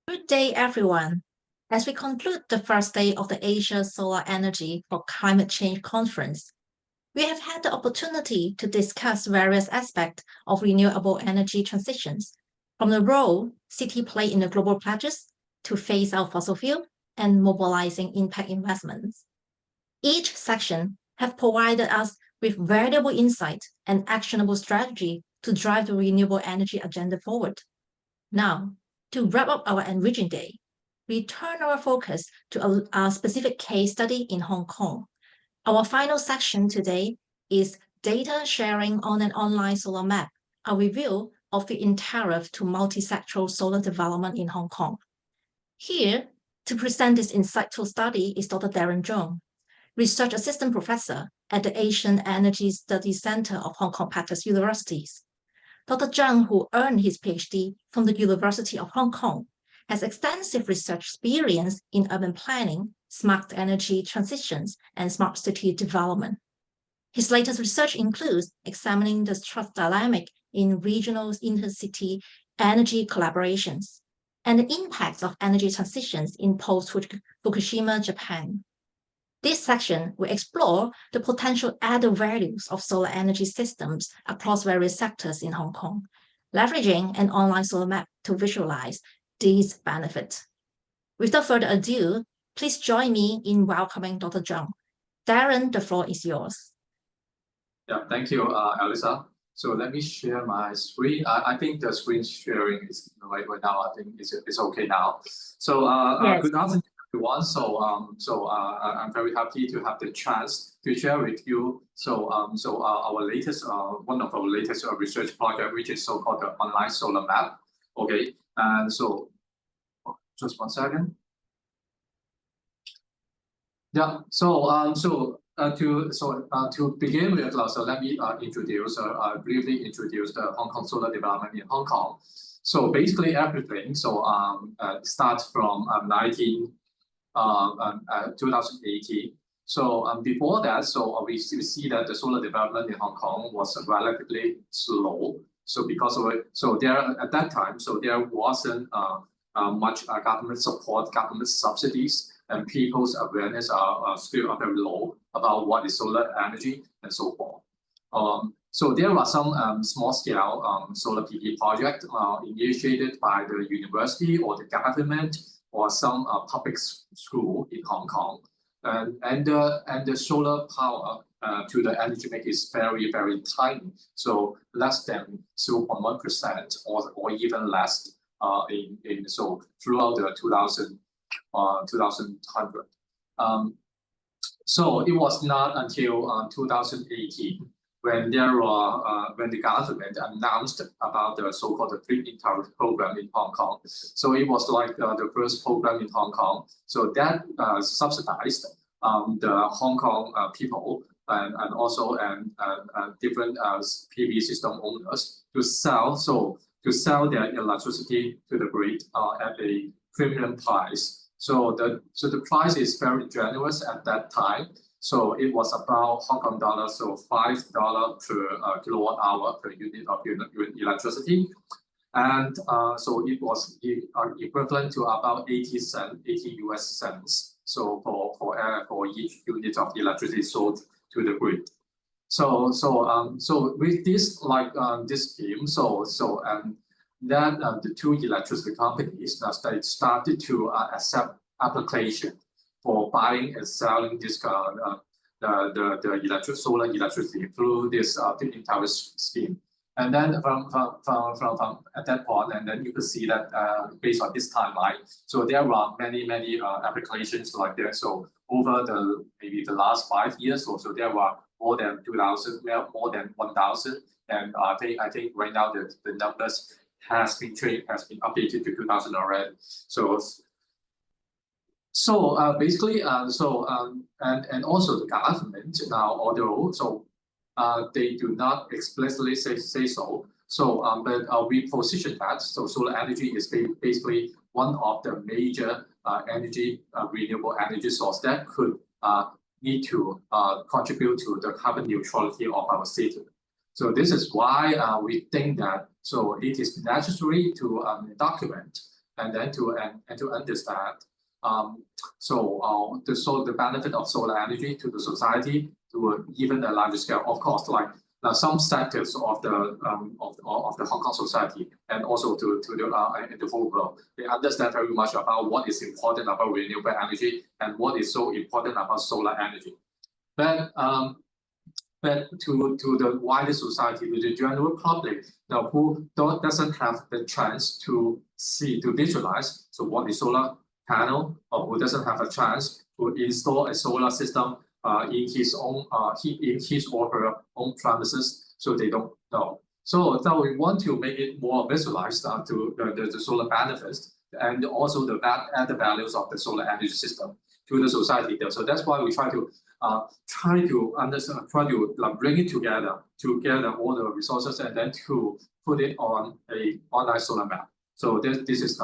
Good day, everyone. As we conclude the first day of the Asia Solar Energy for Climate Change Conference, we have had the opportunity to discuss various aspects of renewable energy transitions, from the role cities play in the global pledges to phase out fossil fuel and mobilizing impact investments. Each section has provided us with valuable insight and actionable strategy to drive the renewable energy agenda forward. Now, to wrap up our Enriching Day, we turn our focus to a specific case study in Hong Kong. Our final section today is Data Sharing on an Online Solar Map, a review of Feed-in Tariff to multi-sectoral solar development in Hong Kong. Here, to present this insightful study is Dr. Darren Zhong, Research Assistant Professor at the Asian Energy Studies Center of Hong Kong Petro's Universities. Dr. Zhang, who earned his PhD from the University of Hong Kong, has extensive research experience in urban planning, smart energy transitions, and smart city development. His latest research includes examining the trust dynamic in regional intercity energy collaborations and the impacts of energy transitions in post-Fukushima Japan. This section will explore the potential added values of solar energy systems across various sectors in Hong Kong, leveraging an online solar map to visualize these benefits. Without further ado, please join me in welcoming Dr. Zhang. Darren, the floor is yours. Yeah, thank you, Elisa. So let me share my screen. I think the screen sharing is right now. I think it's okay now. So Yes. Good afternoon, everyone. I'm very happy to have the chance to share with you. Our latest, one of our latest research project, which is so-called the online solar map. Okay, and so just 1 second. Yeah. To begin with, so let me briefly introduce the Hong Kong solar development in Hong Kong. So basically everything starts from 2018. So before that, we see that the solar development in Hong Kong was relatively slow. So because of it, at that time, there wasn't much government support, government subsidies, and people's awareness are still very low about what is solar energy and so forth. So there are some small-scale solar PV projects initiated by the university or the government or some public school in Hong Kong, and the solar power to the energy mix is very, very tiny, so less than 0.1% or even less throughout the 2100. So it was not until 2018 when the government announced about the so-called Feed-in Tariff program in Hong Kong. So it was like the first program in Hong Kong. So that subsidized the Hong Kong people and also different PV system owners to sell their electricity to the grid at a premium price. So the price is very generous at that time. So it was about Hong Kong dollars, so $5 per kilowatt hour per unit of electricity, and so it was equivalent to about 80 US cents. So for each unit of electricity sold to the grid. So with this this scheme, then the two electricity companies they started to accept application for buying and selling this the solar electricity through this Feed-in Tariff scheme. And then from at that point, and then you can see that based on this timeline, so there were many applications like that. So over maybe the last 5 years or so, there were more than 2,000, more than 1,000, and I think right now the numbers has been updated to 2,000 already. Basically, and also the government now, although they do not explicitly say so. But we position that solar energy is basically one of the major renewable energy source that could need to contribute to the carbon neutrality of our city. So this is why we think that it is necessary to document and then to understand the benefit of solar energy to the society to even a larger scale. Of course, like some sectors of the Hong Kong society and also to the whole world, they understand very much about what is important about renewable energy and what is so important about solar energy. But to the wider society, to the general public, now who doesn't have the chance to visualize, so what is solar panel, or who doesn't have a chance to install a solar system in his own in his or her own premises, so they don't know. So now we want to make it more visualized to the solar benefits and also the added values of the solar energy system to the society there. So that's why we try to understand, bring it together all the resources and then to put it on a online solar map. So this is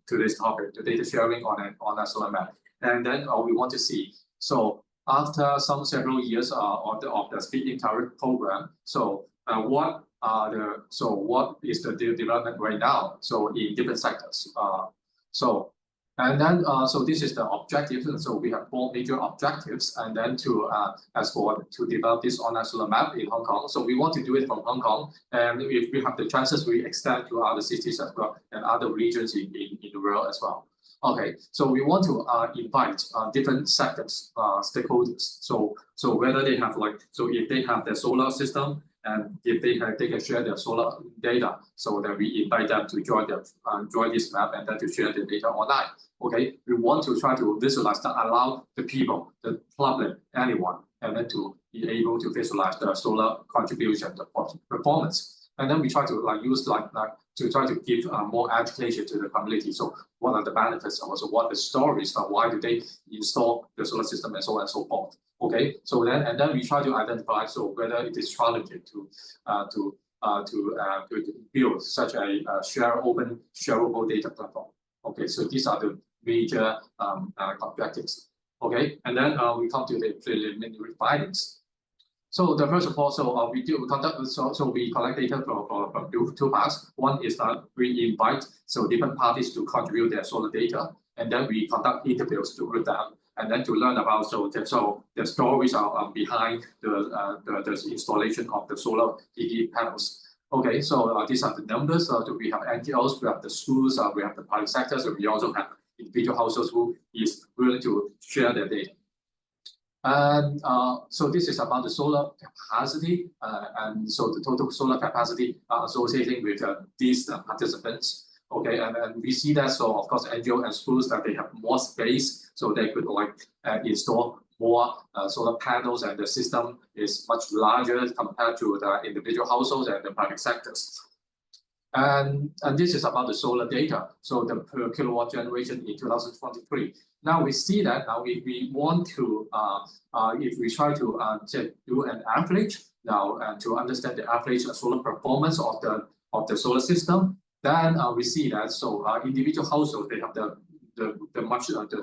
today's topic, the data sharing on an online solar map. And then we want to see, so after several years of the Feed-in Tariff program, so what is the development right now? So in different sectors. So this is the objective. So we have 4 major objectives, and then to develop this online solar map in Hong Kong. So we want to do it from Hong Kong, and if we have the chances, we extend to other cities as well and other regions in the world as well. Okay, so we want to invite different sectors, stakeholders. So whether they have if they have their solar system, and if they can share their solar data, so that we invite them to join this map and then to share the data online. Okay, we want to try to visualize that, allow the people, the public, anyone, and then to be able to visualize the solar contribution, the performance. And then we try to use to try to give more education to the community. So what are the benefits, also what are the stories, why do they install the solar system, and so on and so forth. Okay, so then we try to identify whether it is challenging to build such a open shareable data platform. Okay, so these are the major objectives. Okay, and then we come to the preliminary findings. So the first of all, we collect data from two parts. One is that we invite different parties to contribute their solar data, and then we conduct interviews with them, and then to learn about the stories are behind the installation of the solar PV panels. Okay, so these are the numbers. We have NGOs, we have the schools, we have the public sectors, and we also have individual households who is willing to share their data. And so this is about the solar capacity, and so the total solar capacity associating with these participants. Okay, and we see that, so of course NGO and schools, that they have more space, so they could install more solar panels, and the system is much larger compared to the individual households and the public sectors. And this is about the solar data, so the per kilowatt generation in 2023. Now we see that if we want to, if we try to do an average now and to understand the average solar performance of the solar system, then we see that individual households, they have the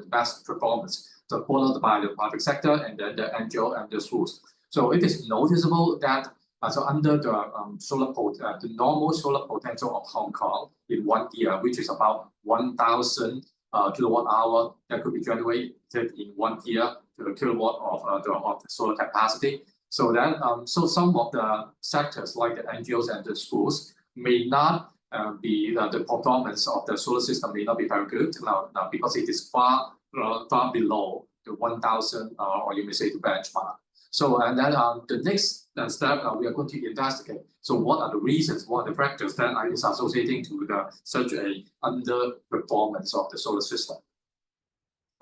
best performance, so followed by the public sector and then the NGO and the schools. So it is noticeable that under the normal solar potential of Hong Kong in 1 year, which is about 1,000 kilowatt hour that could be generated in 1 year per kilowatt of the solar capacity. So then, some of the sectors like the NGOs and the schools may not be the performance of the solar system may not be very good now because it is far below the 1,000 or you may say the benchmark. So and then the next step we are going to investigate. So what are the reasons, what are the factors that is associating to such a underperformance of the solar system?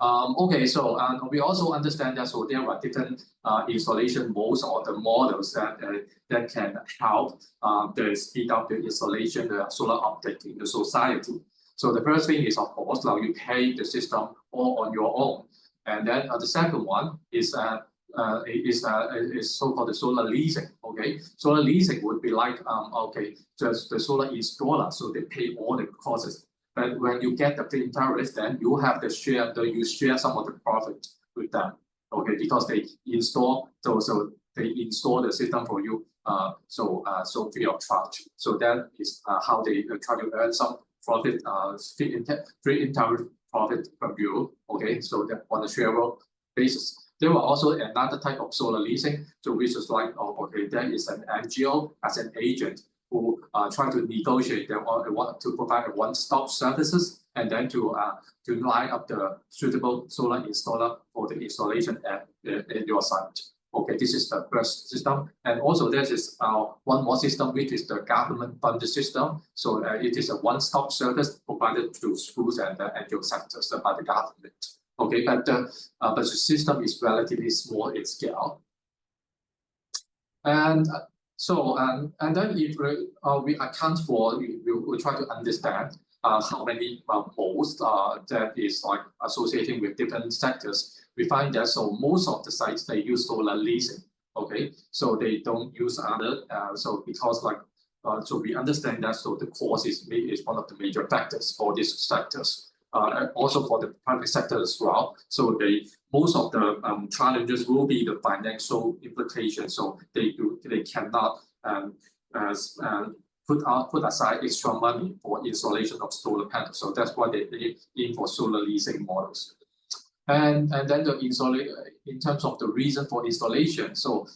Okay, so we also understand that there are different installation modes or the models that can help speed up the installation, the solar uptake in the society. So the first thing is, of course, you pay the system all on your own, and then the second one is so-called the solar leasing. Okay, solar leasing would be like just the solar installer, so they pay all the costs. But when you get the feed-in tariff, then you have to share some of the profit with them. Okay, because they install they install the system for you, so free of charge. So that is how they try to earn some profit, feed-in tariff profit from you. Okay, so that on a shareable basis. There were also another type of solar leasing, so which is like, okay, there is an NGO as an agent who try to negotiate, they want to provide a one-stop services, and then to line up the suitable solar installer for the installation at your site. Okay, this is the first system, and also there is one more system, which is the government-funded system. So it is a one-stop service provided to schools and NGO sectors by the government. Okay, but the system is relatively small in scale, and so and then if we account for, we try to understand how many poles that is like associating with different sectors. We find that so most of the sites they use solar leasing. Okay, so they don't use other. So because like so we understand that so the cost is one of the major factors for these sectors. Also for the private sector as well. So most of the challenges will be the financial implications. So they cannot put aside extra money for installation of solar panels. So that's why they aim for solar leasing models. And then the in terms of the reason for installation. So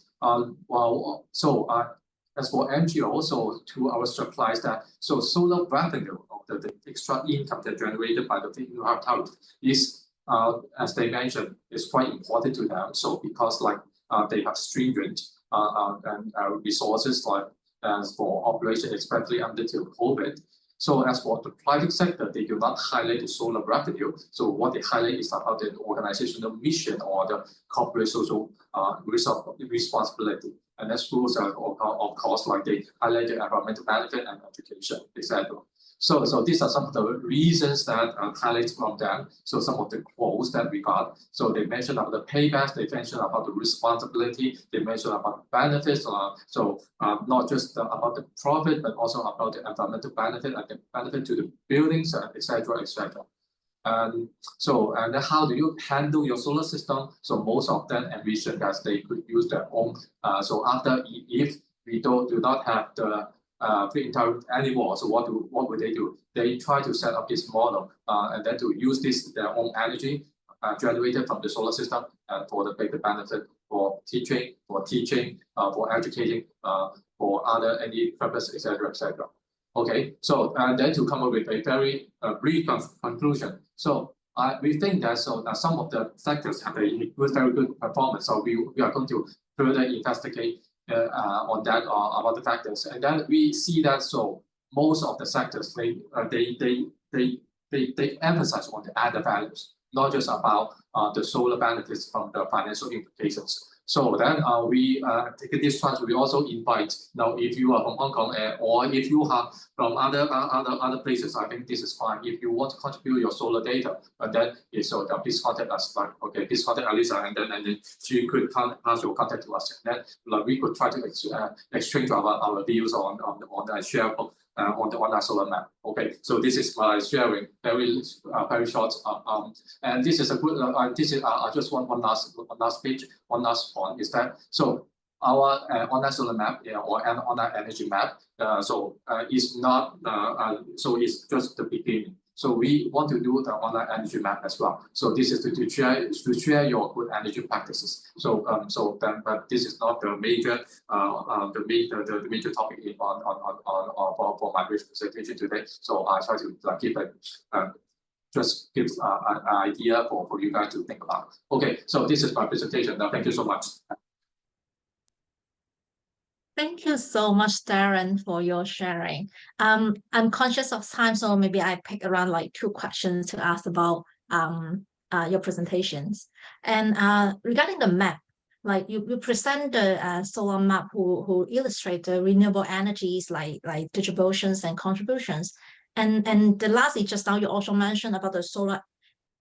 as for NGO, so to our supplies that so solar revenue of the extra income that generated by the feed-in tariff is as they mentioned is quite important to them. So because like they have stringent resources like for operation, especially under COVID. So as for the private sector, they do not highlight the solar revenue. So what they highlight is about the organizational mission or the corporate social responsibility. And as schools are of course like they highlight the environmental benefit and education, etc. So these are some of the reasons that highlights from them. So some of the quotes that we got. So they mentioned about the paybacks, they mentioned about the responsibility, they mentioned about the benefits. Not just about the profit, but also about the environmental benefit and the benefit to the buildings, etc., etc. And then how do you handle your solar system? So most of them envision that they could use their own. So after if we do not have the feed-in tariff anymore, so what would they do? They try to set up this model and then to use their own energy generated from the solar system for the bigger benefit for teaching, for educating, for other any purpose, etc., etc. Okay, so and then to come up with a very brief conclusion. So we think that some of the sectors have a very good performance. So we are going to further investigate on that about the factors, and then we see that so most of the sectors they emphasize on the added values, not just about the solar benefits from the financial implications. So then we take this chance. We also invite now if you are from Hong Kong or if you are from other places. I think this is fine. If you want to contribute your solar data, then please contact us. Like okay, please contact Alisa, and then she could pass your contact to us, and then we could try to exchange our views on the share on our solar map. Okay, so this is my sharing, very short. And this is a good. This is just one last page. One last point is that so our on our solar map or on our energy map. Is not so it's just the beginning. So we want to do the online energy map as well. So this is to share your good energy practices. But this is not the major the major topic for my presentation today. So I try to give just give an idea for you guys to think about. Okay, so this is my presentation. Now, thank you so much. Thank you so much, Darren, for your sharing. I'm conscious of time, so maybe I pick around like 2 questions to ask about your presentations. And regarding the map, like you present the solar map who illustrate the renewable energies like distributions and contributions. And lastly, just now you also mentioned about the solar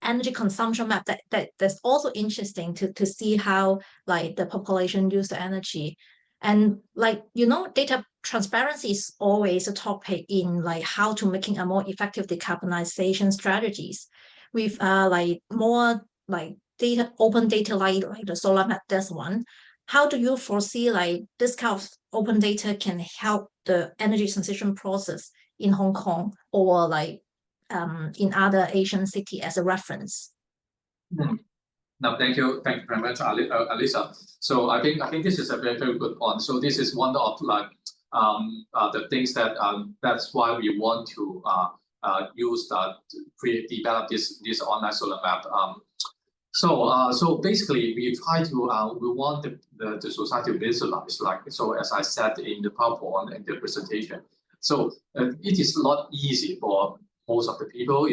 energy consumption map that's also interesting to see how like the population use the energy. And like, data transparency is always a topic in like how to making a more effective decarbonization strategies with like more like open data like the solar map, this one. How do you foresee like this kind of open data can help the energy transition process in Hong Kong or like in other Asian city as a reference? No, thank you very much, Alisa. So I think this is a very good point. So this is one of like the things that that's why we want to use develop this online solar map. So basically we try to we want the society to visualize, like, so as I said in the PowerPoint and the presentation. So it is not easy for most of the people,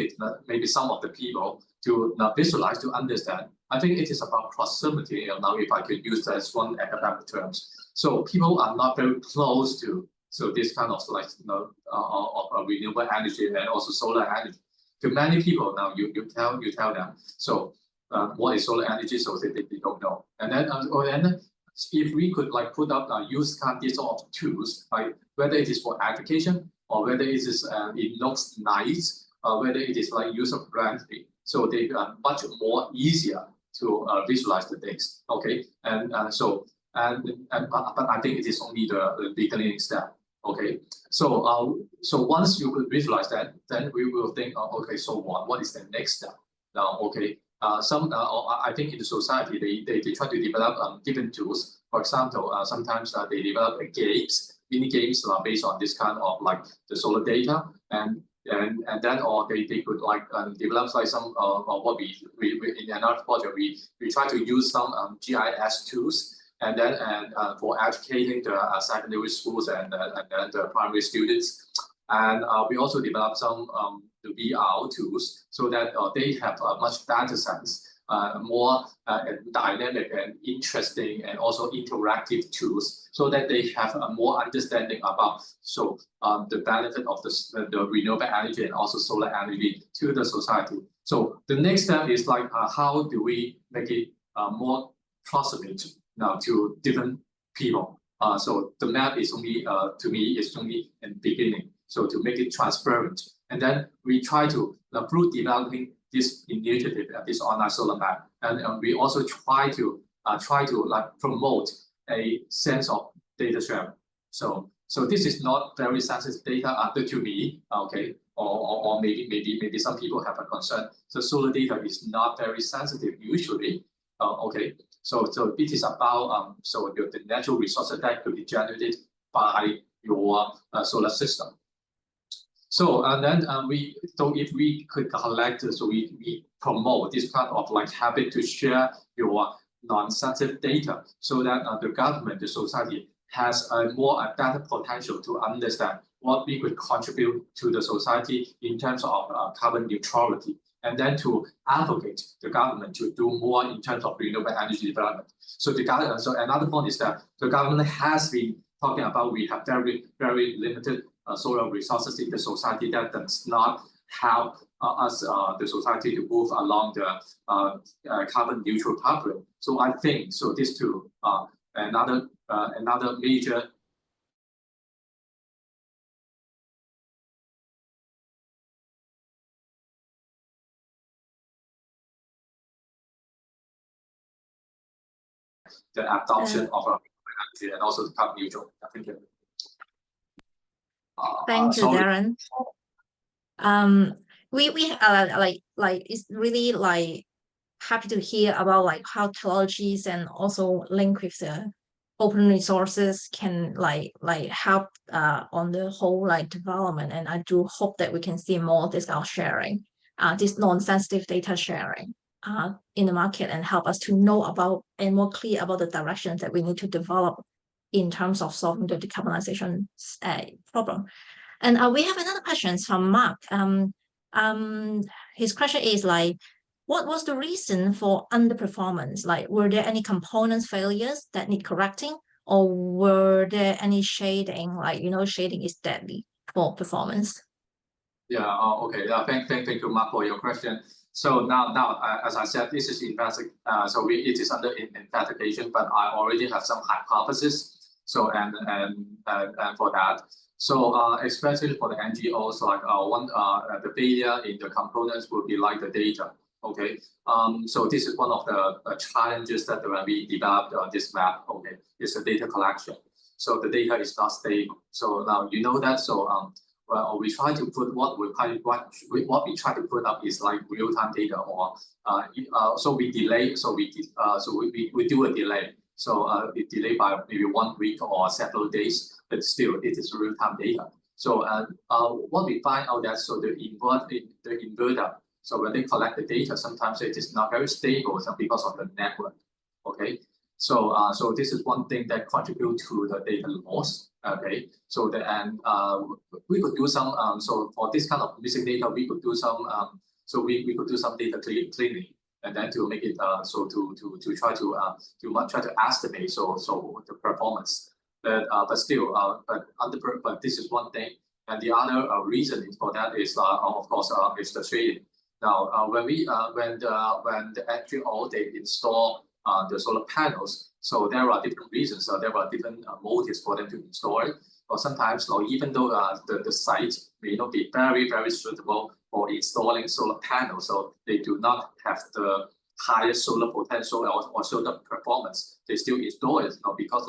maybe some of the people, to visualize, to understand. I think it is about proximity. Now, if I could use that as one academic terms, so people are not very close to this kind of like of renewable energy and also solar energy. To many people now, you tell them so what is solar energy, so they don't know. And then if we could like put up use these sort of tools, like whether it is for application or whether it is it looks nice, whether it is like user friendly, so they are much more easier to visualize the things. Okay, and but I think it is only the beginning step. Okay, so once you could visualize that, then we will think, okay, so what is the next step now? Okay, I think in the society they try to develop different tools. For example, sometimes they develop mini games based on this kind of like the solar data, and then or they could like develop like some what we in another project we try to use some GIS tools, and then for educating the secondary schools and the primary students, and we also develop some the VR tools so that they have a much better sense, more dynamic and interesting and also interactive tools, so that they have a more understanding about the benefit of the renewable energy and also solar energy to the society. So the next step is like how do we make it more proximate now to different people. So the map is only to me is only in the beginning. So to make it transparent, and then we try to through developing this initiative, this online solar map, and we also try to like promote a sense of data sharing. So this is not very sensitive data to me, okay, or maybe some people have a concern. So solar data is not very sensitive usually, okay. So it is about the natural resources that could be generated by your solar system. So and then if we could collect, so we promote this kind of like habit to share your non-sensitive data, so that the government, the society has a better potential to understand what we could contribute to the society in terms of carbon neutrality, and then to advocate the government to do more in terms of renewable energy development. So so another point is that the government has been talking about we have very limited solar resources in the society that does not help us, the society, to move along the carbon neutral pathway. So I think this too another major the adoption of energy and also the carbon neutral. Thank you. Thank you, Darren. We like it's really like happy to hear about like how technologies and also link with the open resources can like help on the whole like development, and I do hope that we can see more of this kind of sharing, this non-sensitive data sharing in the market, and help us to know about and more clear about the directions that we need to develop in terms of solving the decarbonization problem. And we have another question from Mark. His question is like, what was the reason for underperformance? Like, were there any components failures that need correcting, or were there any shading? Like, shading is deadly for performance. Yeah. Okay. Thank you, Mark, for your question. So now, as I said, this is it is under investigation, but I already have some hypothesis. So and for that. So especially for the NGOs, like the failure in the components will be like the data. Okay. So this is one of the challenges that when we developed this map. Okay, is the data collection. So the data is not stable. So now you know that. So well, we try to put what we try to put up is like real-time data, or so we delay, so we do a delay. So it delay by maybe 1 week or several days, but still it is real-time data. So what we find out that so the inverter, so when they collect the data, sometimes it is not very stable because of the network. Okay, so so this is one thing that contributes to the data loss. Okay, so we could do some so for this kind of missing data, we could do some so we could do some data cleaning, and then to make it so to try to estimate so the performance. But still but this is one thing, and the other reason for that is of course is the shading. Now when the actual they install the solar panels, so there are different reasons. There are different motives for them to install it. Or sometimes, even though the site may not be very suitable for installing solar panels, so they do not have the highest solar potential or solar performance, they still install it because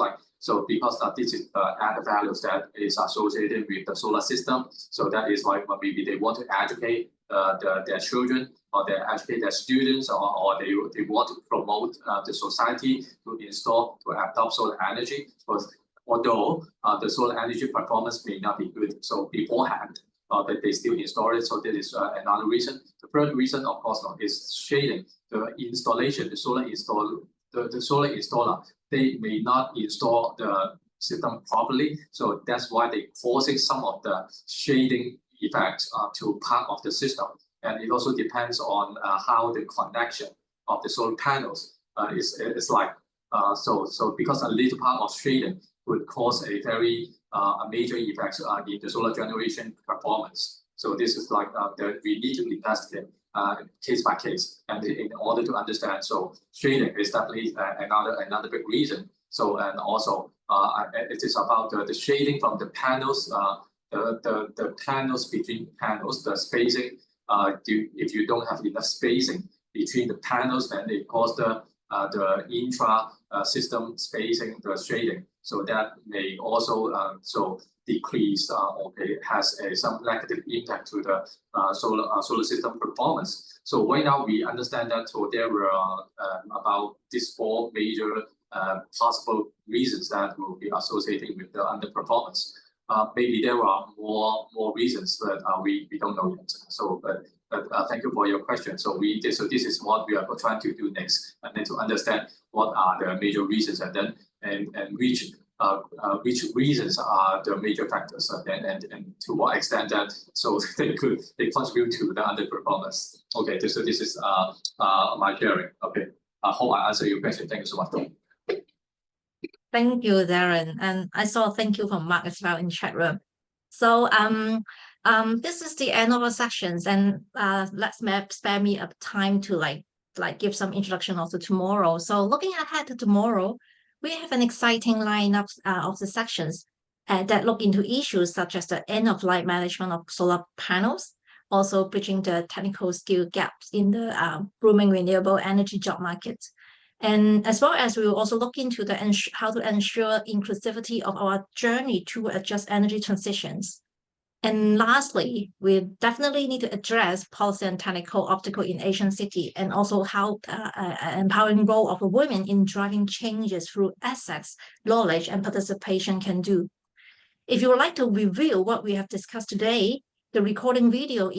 this is added values that is associated with the solar system. So that is like maybe they want to educate their children, or they educate their students, or they want to promote the society to adopt solar energy. Because although the solar energy performance may not be good, so beforehand, but they still install it. So that is another reason. The third reason, of course, is shading. The installation, the solar installer, they may not install the system properly. So that's why they causing some of the shading effects to part of the system. And it also depends on how the connection of the solar panels is like. So because a little part of shading would cause a very major effects in the solar generation performance. So this is like that we need to investigate case by case, and in order to understand. So shading is definitely another big reason. So and also it is about the shading from the panels, the panels between panels, the spacing. If you don't have enough spacing between the panels, then it causes the intra system spacing, the shading. So that may also so decrease has some negative impact to the solar system performance. So right now we understand that so there were about these 4 major possible reasons that will be associated with the underperformance. Maybe there are more reasons that we don't know yet. So but thank you for your question. So this is what we are trying to do next, and then to understand what are the major reasons, and then and which reasons are the major factors, and to what extent that so they contribute to the underperformance. Okay, so this is my sharing. Okay, I hope I answered your question. Thank you so much. Thank you, Darren, and I saw thank you from Mark as well in chat room. So this is the end of our sections, and let's spare me a time to like give some introduction also tomorrow. So looking ahead to tomorrow, we have an exciting lineup of the sections that look into issues such as the end-of-life management of solar panels, also bridging the technical skill gaps in the booming renewable energy job market. And as well as we will also look into how to ensure inclusivity of our journey to just energy transitions. And lastly, we definitely need to address policy and technical obstacle in Asian city, and also how empowering role of women in driving changes through access, knowledge, and participation can do. If you would like to review what we have discussed today, the recording video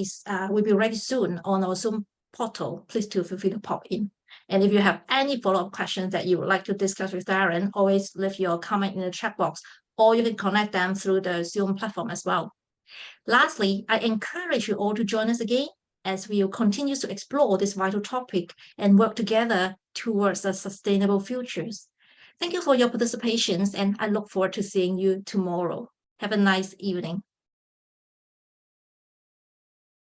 will be ready soon on our Zoom portal. Please feel free to pop in. And if you have any follow-up questions that you would like to discuss with Darren, always leave your comment in the chat box, or you can connect them through the Zoom platform as well. Lastly, I encourage you all to join us again as we will continue to explore this vital topic and work together towards a sustainable futures. Thank you for your participation, and I look forward to seeing you tomorrow. Have a nice evening.